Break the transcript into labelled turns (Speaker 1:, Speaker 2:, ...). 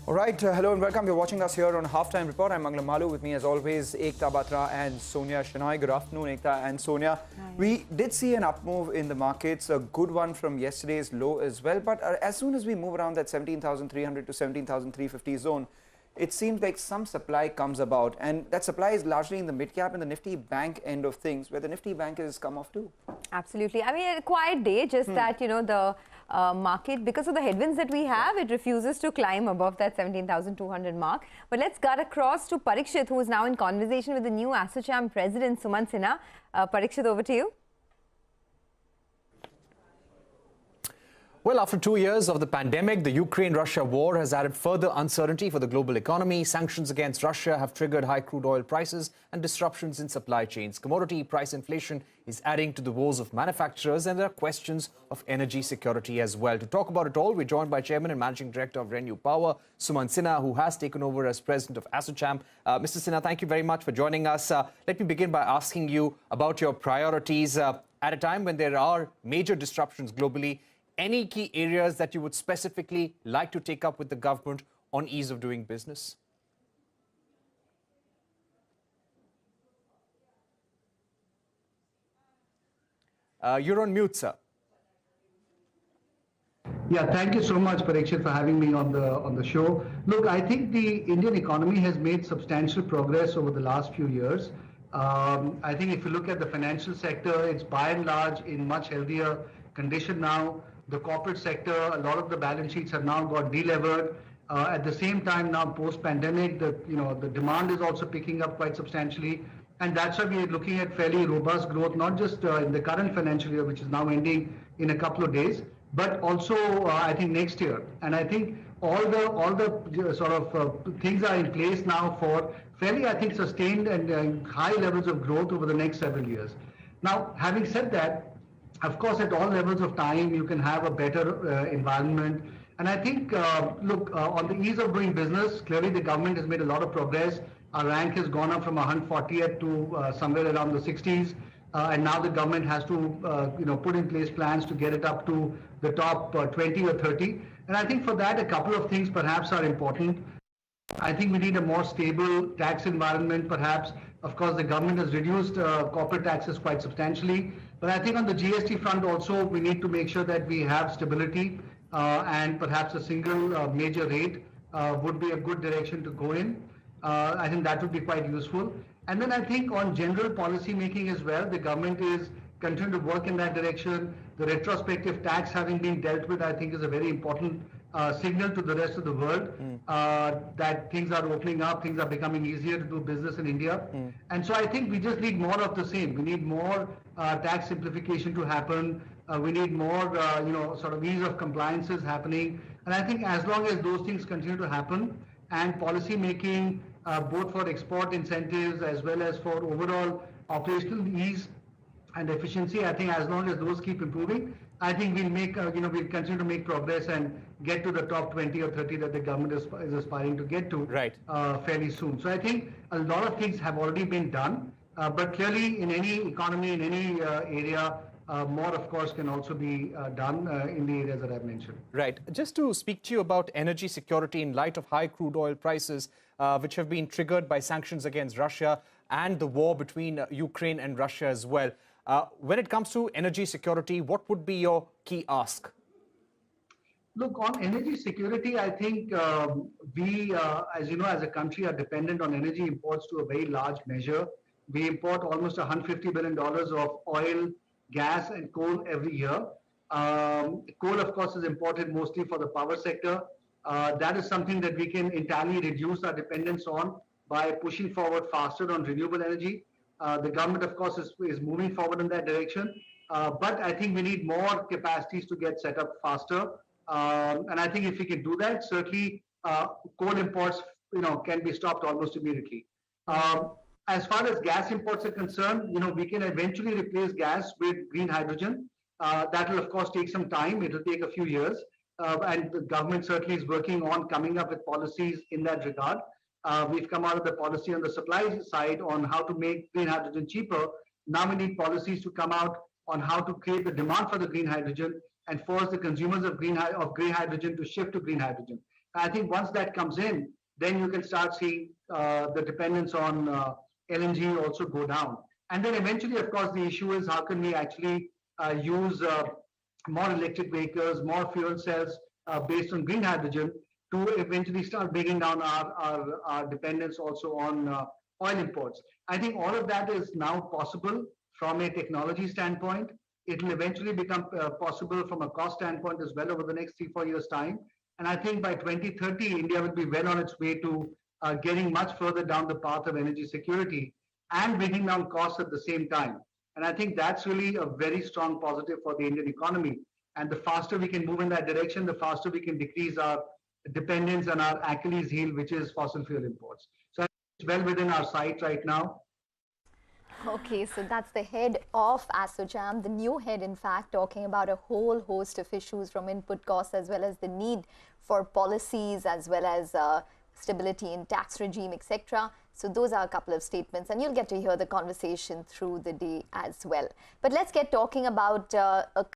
Speaker 1: All right, hello and welcome. You're watching us here on Halftime Report. I'm Manglam Malu. With me, as always, Ekta Batra and Sonia Shenoy. Good afternoon, Ekta and Sonia.
Speaker 2: Hi.
Speaker 1: We did see an up move in the markets, a good one from yesterday's low as well. But as soon as we move around that 17,300 to 17,350 zone, it seems like some supply comes about. And that supply is largely in the mid-cap and the Nifty Bank end of things, where the Nifty Bank has come off too.
Speaker 2: Absolutely. I mean, a quiet day, just that, you know, the market, because of the headwinds that we have, it refuses to climb above that 17,200 mark. But let's cut across to Parikshit, who is now in conversation with the new ASSOCHAM President, Sumant Sinha. Parikshit, over to you.
Speaker 3: Well, after 2 years of the pandemic, the Ukraine-Russia war has added further uncertainty for the global economy. Sanctions against Russia have triggered high crude oil prices and disruptions in supply chains. Commodity price inflation is adding to the woes of manufacturers, and there are questions of energy security as well. To talk about it all, we're joined by Chairman and Managing Director of ReNew Power, Sumant Sinha, who has taken over as President of ASSOCHAM. Mr. Sinha, thank you very much for joining us. Let me begin by asking you about your priorities at a time when there are major disruptions globally. Any key areas that you would specifically like to take up with the government on ease of doing business? You're on mute, sir.
Speaker 4: Yeah, thank you so much, Parikshit, for having me on the show. Look, I think the Indian economy has made substantial progress over the last few years. I think if you look at the financial sector, it's by and large in much healthier condition now. The corporate sector, a lot of the balance sheets have now got delevered. At the same time, now post-pandemic, the demand is also picking up quite substantially, and that's why we are looking at fairly robust growth, not just in the current financial year, which is now ending in a couple of days, but also I think next year. And I think all the sort of things are in place now for fairly, I think, sustained and high levels of growth over the next several years. Now, having said that, of course, at all levels of time, you can have a better environment. And I think, look, on the ease of doing business, clearly the government has made a lot of progress. Our rank has gone up from 140th to somewhere around the 60s. And now the government has to, put in place plans to get it up to the top 20 or 30. And I think for that, a couple of things perhaps are important. I think we need a more stable tax environment, perhaps. Of course, the government has reduced corporate taxes quite substantially. But I think on the GST front also, we need to make sure that we have stability and perhaps a single major rate would be a good direction to go in. I think that would be quite useful. And then I think on general policy making as well, the government is continuing to work in that direction. The retrospective tax having been dealt with, I think, is a very important signal to the rest of the world that things are opening up, things are becoming easier to do business in India. And so I think we just need more of the same. We need more tax simplification to happen. We need more, sort of ease of compliances happening. And I think as long as those things continue to happen and policy making, both for export incentives as well as for overall operational ease and efficiency, I think as long as those keep improving, I think we'll make, we'll continue to make progress and get to the top 20 or 30 that the government is aspiring to get to fairly soon. So I think a lot of things have already been done, but clearly in any economy, in any area, more, of course, can also be done in the areas that I've mentioned.
Speaker 3: Right. Just to speak to you about energy security in light of high crude oil prices, which have been triggered by sanctions against Russia and the war between Ukraine and Russia as well. When it comes to energy security, what would be your key ask?
Speaker 4: Look, on energy security, I think we, as you know, as a country are dependent on energy imports to a very large measure. We import almost $150 billion of oil, gas and coal every year. Coal, of course, is imported mostly for the power sector. That is something that we can entirely reduce our dependence on by pushing forward faster on renewable energy. The government, of course, is moving forward in that direction. But I think we need more capacities to get set up faster. And I think if we can do that, certainly coal imports, can be stopped almost immediately. As far as gas imports are concerned, we can eventually replace gas with green hydrogen. That will, of course, take some time. It will take a few years. And the government certainly is working on coming up with policies in that regard. We've come out of the policy on the supply side on how to make green hydrogen cheaper. Now we need policies to come out on how to create the demand for the green hydrogen and force the consumers of green hydrogen to shift to green hydrogen. I think once that comes in, then you can start seeing the dependence on LNG also go down. And then eventually, of course, the issue is how can we actually use more electric vehicles, more fuel cells based on green hydrogen to eventually start bringing down our dependence also on oil imports. I think all of that is now possible from a technology standpoint. It will eventually become possible from a cost standpoint as well over the next 3-4 years' time. And I think by 2030, India will be well on its way to getting much further down the path of energy security and bringing down costs at the same time. And I think that's really a very strong positive for the Indian economy. And the faster we can move in that direction, the faster we can decrease our dependence on our Achilles heel, which is fossil fuel imports. So it's well within our sight right now.
Speaker 5: Okay, so that's the head of ASSOCHAM, the new head, in fact, talking about a whole host of issues from input costs as well as the need for policies as well as stability in tax regime, etc. So those are a couple of statements, and you'll get to hear the conversation through the day as well. But let's get talking about a